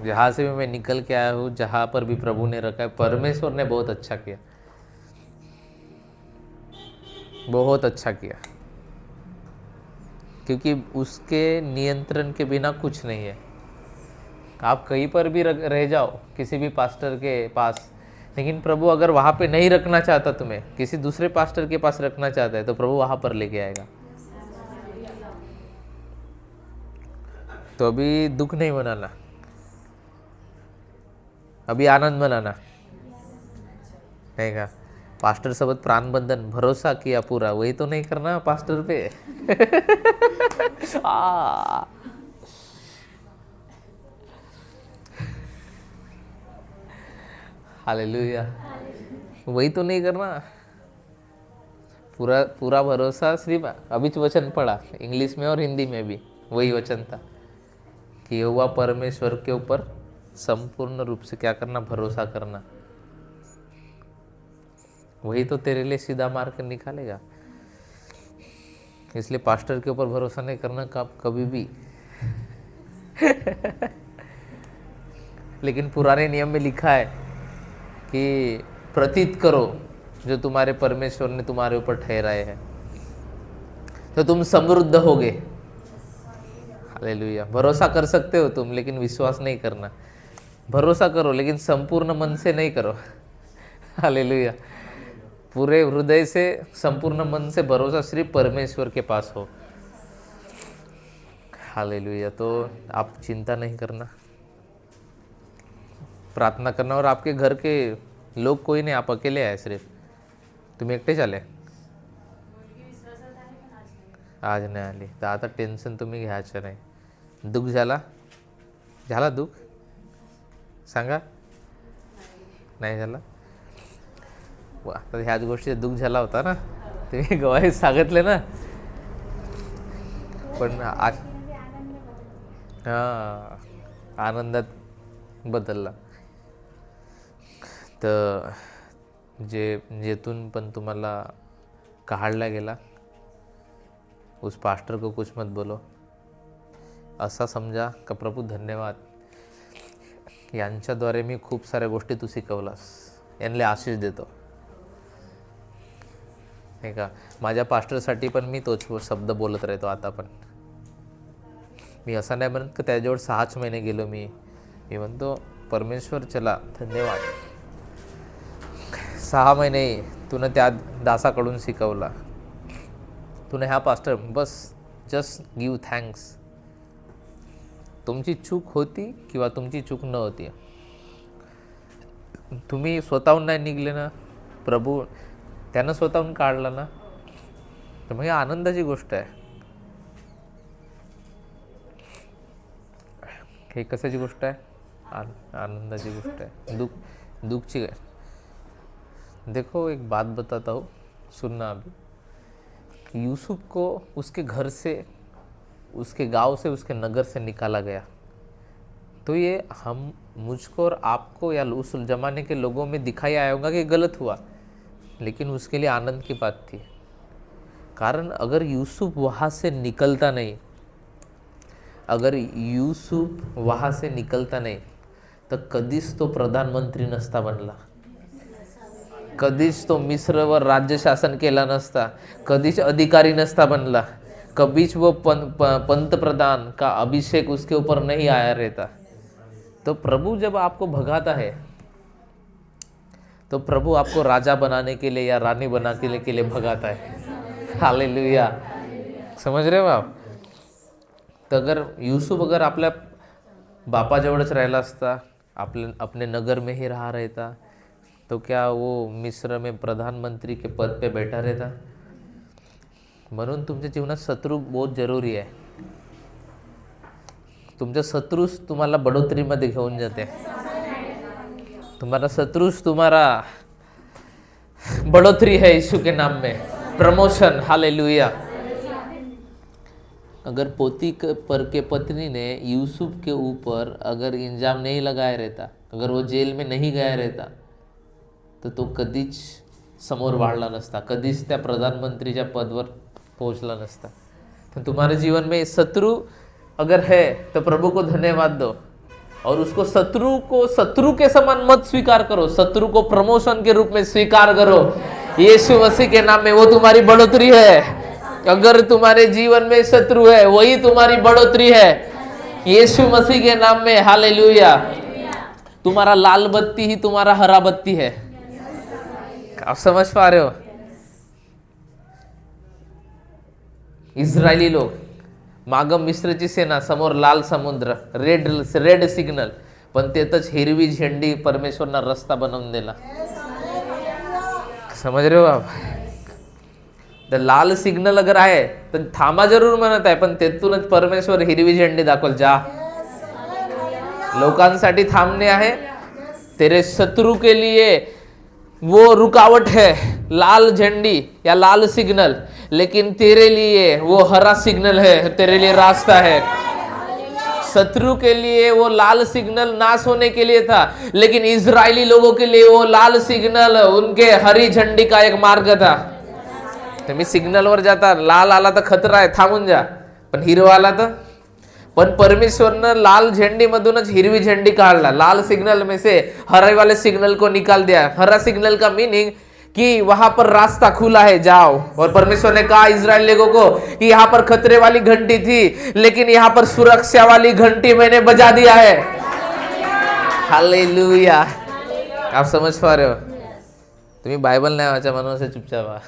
जहाँ से भी मैं निकल के आया हूँ, जहाँ पर भी प्रभु ने रखा है, परमेश्वर ने बहुत अच्छा किया, बहुत अच्छा किया, क्योंकि उसके नियंत्रण के बिना कुछ नहीं है। आप कहीं पर भी रह जाओ, किसी भी पास्टर के पास, लेकिन प्रभु अगर वहाँ पे नहीं रखना चाहता, तुम्हें किसी दूसरे पास्टर के पास रखना चाहता है, तो प्रभु वहाँ पर लेके आएगा। तो अभी दुख नहीं मनाना, अभी आनंद मनाना। नहीं का पास्टर सोबत प्राणबंधन भरोसा किया पूरा, वही तो नहीं करना पास्टर पे। हालेलुया, वही तो नहीं करना। पूरा पूरा भरोसा सिर्फ अभी वचन पढ़ा इंग्लिश में और हिंदी में भी वही वचन था कि यहोवा परमेश्वर के ऊपर संपूर्ण रूप से क्या करना, भरोसा करना। वही तो तेरे लिए सीधा मार्ग निकालेगा। इसलिए पास्टर के ऊपर भरोसा नहीं करना कभी भी। लेकिन पुराने नियम में लिखा है कि प्रतीत करो जो तुम्हारे परमेश्वर ने तुम्हारे ऊपर ठहराए हैं, तो तुम समृद्ध होगे। हालेलुया। भरोसा कर सकते हो तुम, लेकिन विश्वास नहीं करना। भरोसा करो लेकिन संपूर्ण मन से नहीं करो। हालेलुया। पूरे हृदय से, संपूर्ण मन से भरोसा सिर्फ परमेश्वर के पास हो। हालेलुया। तो आप चिंता नहीं करना, प्रार्थना करना। और आपके घर के लोग कोई नहीं, आप अकेले आए, सिर्फ तुम एकटे चाले आज नाही आली, तर आता टेन्शन तुम्ही घ्यायचं नाही. दुःख झाला दुःख सांगा, नाही झाला. आता ह्याच गोष्टीचा दुःख झाला होता ना, तुम्ही गवाही सांगितले ना. पण आज हां आनंदात बदलला. तर जेतून पण तुम्हाला काढला गेला, उस पास्टर को कुछ मत बोलो. असा समजा का प्रभू धन्यवाद, यांच्याद्वारे मी खूप साऱ्या गोष्टी तू शिकवलास, यांना आशीष देतो. नाही का. माझ्या पास्टरसाठी पण मी तोच शब्द बोलत राहतो. आता पण मी असं नाही म्हणत की त्याच्यावर 6 महिने गेलो. मी म्हणतो परमेश्वर चला धन्यवाद, 6 महिने तूने त्या दासाकडून शिकवला. तूने ह्या पास्टर बस जस्ट गिव थँक्स. तुमची चूक होती किंवा तुमची चूक न होती, तुम्ही स्वतःहून नाही निघले ना, प्रभू त्यानं स्वतःहून काढला ना, तर मग आनंदाची गोष्ट आहे. हे कशाची गोष्ट आहे? आनंदाची गोष्ट आहे. दुःखची है. देखो एक बात बताता हूँ, सुनना. अभी यूसुफ को उसके घर से, उसके गांव से, उसके नगर से निकाला गया. तो ये हम मुझको और आपको या उस जमाने के लोगों में दिखाई आया होगा कि गलत हुआ, लेकिन उसके लिए आनंद की बात थी. कारण अगर यूसुफ वहाँ से निकलता नहीं, अगर यूसुफ वहाँ से निकलता नहीं, तर कधीच तो प्रधानमंत्री नसता बनला, कधीच तो मिस्रवर राज्य शासन केला नसता, कधीच अधिकारी नसता बनला, कभीच वो पंतप्रधान का अभिषेक उसके ऊपर नहीं आया रहता. तो प्रभु जब आपको भगाता है, तो प्रभु आपको राजा बनाने के लिए या रानी बनाने के लिए भगाता है. हालेलुया. समझ रहे हो आप? तर अगर यूसुफ अगर आपल्या बापाजवळच राहिला असता, अपने नगर में ही रहा रहता, तो क्या वो मिस्र में प्रधानमंत्री के पद पे बैठा रहता? म्हणून तुमच्या जीवनात शत्रू बहुत जरूरी आहे. तुमचे शत्रूच तुम्हाला बढोतरीमध्ये घेऊन जाते. तुम्हारा शत्रुस तुम्हारा बढ़ोतरी है यीशु के नाम में, प्रमोशन. हालेलुया. अगर पोती पर के पत्नी ने यूसुफ के ऊपर अगर इल्जाम नहीं लगाया रहता, अगर वो जेल में नहीं गया रहता, तर तो कधीच समोर वाढला नसता, कधीच त्या प्रधानमंत्रीच्या पदवर पोहोचला नसता. तो तुम्हारे जीवन में शत्रु अगर है तो प्रभु को धन्यवाद दो. और उसको शत्रु के समान मत स्वीकार करो, शत्रु को प्रमोशन के रूप में स्वीकार करो। यीशु मसीह के नाम में वो तुम्हारी बढ़ोतरी है। अगर तुम्हारे जीवन में शत्रु है, वही तुम्हारी बढ़ोतरी है यीशु मसीह के नाम में। हालेलुया। तुम्हारा लाल बत्ती ही तुम्हारा हरा बत्ती है। आप समझ पा रहे हो? इस्रायली लोग मागं मिस्रची सेना, समोर लाल समुद्र, रेड सिग्नल, पण तेथच हिरवी झेंडी परमेश्वरना रस्ता बनवून दिला। समझ रहे हो आप? तर लाल सिग्नल अगर आहे तर थांबा जरूर म्हणत आहे, पण तेथूनच परमेश्वर हिरवी झेंडी दाखवल, जा। लोकांसाठी थांबणे आहे, तेरे शत्रु के लिए वो रुकावट है, लाल झंडी या लाल सिग्नल, लेकिन तेरे लिए वो हरा सिग्नल है, तेरे लिए रास्ता है। शत्रु के लिए वो लाल सिग्नल नाश होने के लिए था, लेकिन इजरायली लोगों के लिए वो लाल सिग्नल उनके हरी झंडी का एक मार्ग था। तुम्ही सिग्नलवर जाता, लाल आला तर खतरा आहे, थांबून जा, पण हिरवा आला तर, पण परमेश्वरनं लाल झंडी मधूनच हिरवी झंडी काढला। लाल सिग्नल में से हरे वाले सिग्नल को निकाल दिया। हरा सिग्नल का मीनिंग कि वहां पर रास्ता खुला है, जाओ। और परमेश्वर ने कहा इजराइल लोगों को कि यहाँ पर खतरे वाली घंटी थी, लेकिन यहाँ पर सुरक्षा वाली घंटी मैंने बजा दिया है। हालेलुया। आप समझ पा रहे हो? तुम्ही बाइबल नाही वाचा म्हणून से चुपचाप व्हा।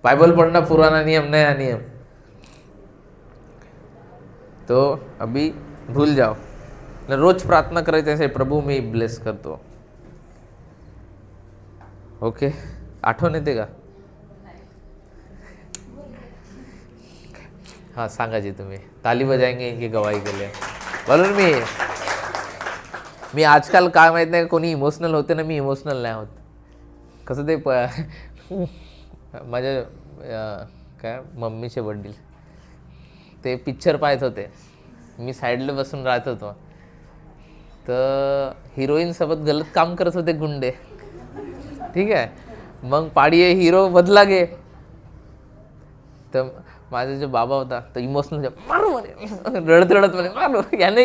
बाइबल पढ़ना पुराना नियम, नया नियम तो अभी भूल जाओ। रोज प्रार्थना करायचं असेल, प्रभू मी ब्लेस करतो। ओके, आठवण येते का? हाँ सांगायची तुम्ही, ताली बजाएंगे इनकी गवाही के लिए। बोलून मी आजकाल काय माहित नाही, कोणी इमोशनल होते ना, मी इमोशनल नाही होत। कसं ते माझ्या काय मम्मीचे वडील ते पिक्चर पाहत होते, मी साईडला बसून राहत होतो, तर हिरोईन सोबत गलत काम करत होते गुंडे, ठीक आहे। मग पाडिये हिरो बदला गे, तर माझा जो बाबा होता तो इमोशनल मारो म्हणे, रडत रडत म्हणे मारो, याने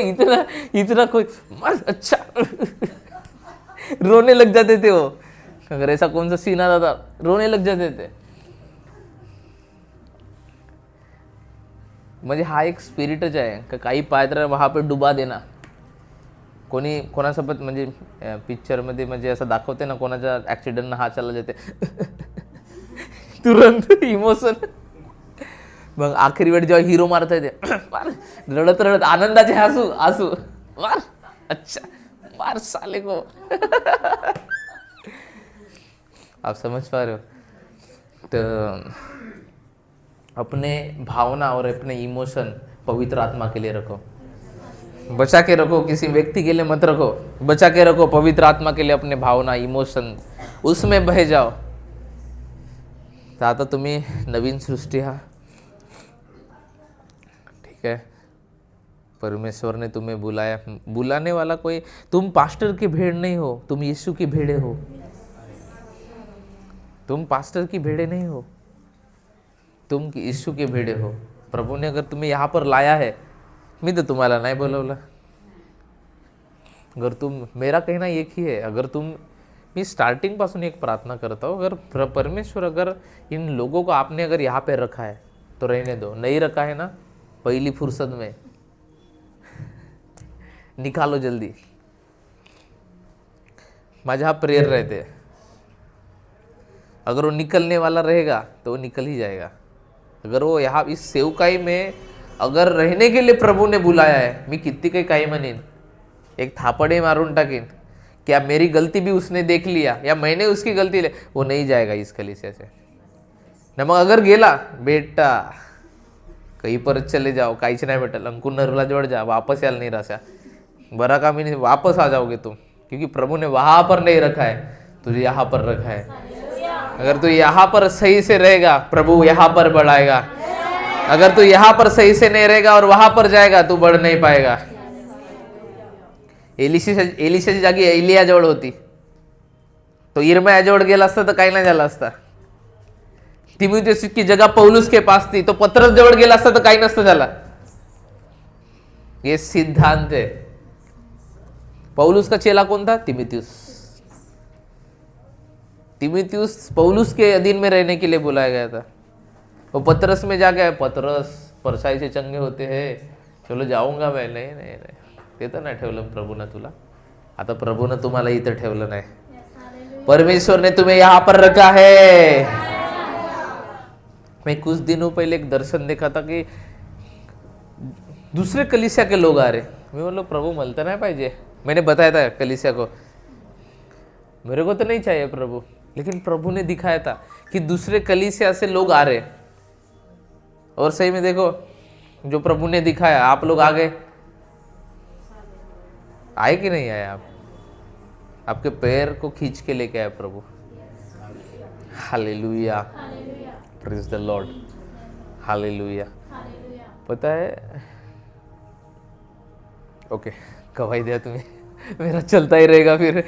इतना कोई मार, अच्छा रोने लग जाते थे वो। अगर ऐसा कौन सा सीन आता था, रोने लग जाते थे। म्हणजे हा एक स्पिरिटच आहे का काही पात्र वहाँ पे डुबा देना। कोणी कोणासोबत म्हणजे पिक्चरमध्ये म्हणजे असं दाखवते ना, कोणाच्या ॲक्सिडेंटनं हात चालला जाते तुरंत इमोशन। मग आखरी वेळ जेव्हा हिरो मारता येते, रडत रडत आनंदाचे हसू हसू, मार अच्छा मार साले को। आप समझ पा रहे हो? तो अपने भावना और अपने इमोशन पवित्र आत्मा के लिए रखो, बचा के रखो, किसी व्यक्ति के लिए मत रखो, बचा के रखो पवित्र आत्मा के लिए। अपने भावना इमोशन उसमें बह जाओ। तो आता तुम्ही नवीन सृष्टी हा, ठीक है। परमेश्वर ने तुम्हें बुलाया, बुलाने वाला कोई, तुम पास्टर की भेड़ नहीं हो, तुम यीशु की भेड़े हो। तुम पास्टर की भेड़े नहीं हो, तुम यीशु के भेड़े हो। प्रभु ने अगर तुम्हें यहाँ पर लाया है, मी तर तुम्हाला नाही बोलवलं। अगर तुम, मेरा कहना एक ही है, अगर तुम, मैं स्टार्टिंग पासून एक प्रार्थना करता हूँ, अगर परमेश्वर अगर इन लोगों को आपने अगर यहाँ पे रखा है तो रहने दो, नहीं रखा है ना, पहली फुर्सत में निकालो जल्दी। माझे हाँ प्रेयर रहते हैं, अगर वो निकलने वाला रहेगा तो वो निकल ही जाएगा। अगर वो यहाँ इस सेवकाई में अगर रहने के लिए प्रभु ने बुलाया है, मी किती काही म्हणेन, एक थापड़े मारून टाकेन, क्या मेरी गलती भी उसने देख लिया या मैंने उसकी गलती ले, वो नहीं जाएगा इस कलीसिया से। न मग अगर गेला, बेटा कहीं पर चले जाओ, काहीच नाही भेटल, अंकुर नरला जोड़ जा, वापस याल नहीं रहा बरा का नहीं, वापस आ जाओगे तुम, क्योंकि प्रभु ने वहां पर नहीं रखा है, तुझे यहाँ पर रखा है। अगर तू यहाँ पर सही से रहेगा, प्रभु यहाँ पर बढ़ाएगा। अगर तू यहाँ पर सही से नहीं रहेगा और वहां पर जाएगा, तू बढ़ नहीं पाएगा। एलिशाची जागी एलिया जवळ होती, तो इर्मिया जवळ गेला असता तर काही नाही झालं असता। तिमुथियुस की जगह पौलुस के पास थी, तो पत्रस जवळ गेला असता तर काही नसतं झाला। ये सिद्धांत है, पौलुस का चेला कौन था? तिमिथियुस। तिमिथियुस पौलुस के अधीन में रहने के लिए बुलाया गया था। वो पतरस में जाके, पतरस परसाई से चंगे होते हैं, चलो जाऊंगा मैं, नहीं नहीं नहीं, ते तर नाही ठेवलं प्रभूनं तुला, आता प्रभूनं तुम्हाला इथं ठेवलं नाही, परमेश्वर ने तुम्हें यहाँ पर रखा है। मैं कुछ दिनों पहले एक दर्शन देखा था कि दूसरे कलीसिया के लोग आ रहे, मैं बोलो प्रभु मिलता नहीं पाहिजे, मैंने बताया था कलीसिया को, मेरे को तो नहीं चाहिए प्रभु, लेकिन प्रभु ने दिखाया था कि दूसरे कलीसिया से लोग आ रहे, और सही में देखो जो प्रभु ने दिखाया, आप लोग आ गए, आए कि नहीं आए? आप आपके पैर को खींच के लेके आए प्रभु। Hallelujah, praise the lord, hallelujah. पता है, ओके गवाही दिया तुम्हें, मेरा चलता ही रहेगा फिर।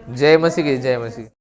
जय मसीह की, जय मसीह।